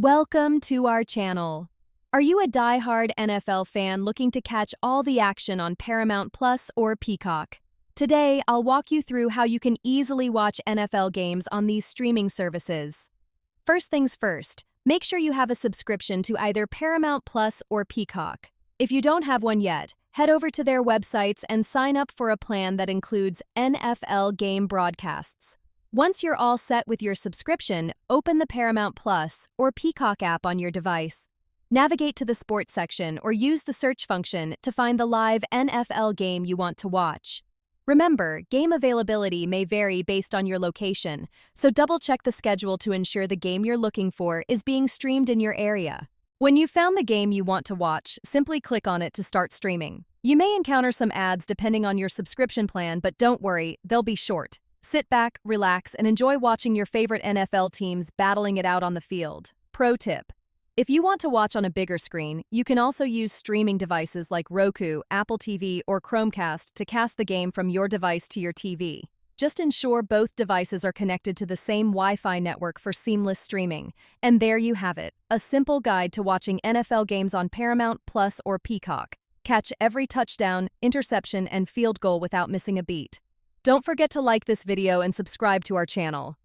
Welcome to our channel. Are you a die-hard NFL fan looking to catch all the action on Paramount Plus or Peacock? Today, I'll walk you through how you can easily watch NFL games on these streaming services. First things first, make sure you have a subscription to either Paramount Plus or Peacock. If you don't have one yet, head over to their websites and sign up for a plan that includes NFL game broadcasts. Once you're all set with your subscription, open the Paramount Plus or Peacock app on your device. Navigate to the sports section or use the search function to find the live NFL game you want to watch. Remember, game availability may vary based on your location, so double-check the schedule to ensure the game you're looking for is being streamed in your area. When you've found the game you want to watch, simply click on it to start streaming. You may encounter some ads depending on your subscription plan, but don't worry, they'll be short. Sit back, relax, and enjoy watching your favorite NFL teams battling it out on the field. Pro tip: if you want to watch on a bigger screen, you can also use streaming devices like Roku, Apple TV, or Chromecast to cast the game from your device to your TV. Just ensure both devices are connected to the same Wi-Fi network for seamless streaming. And there you have it, a simple guide to watching NFL games on Paramount Plus or Peacock. Catch every touchdown, interception, and field goal without missing a beat. Don't forget to like this video and subscribe to our channel.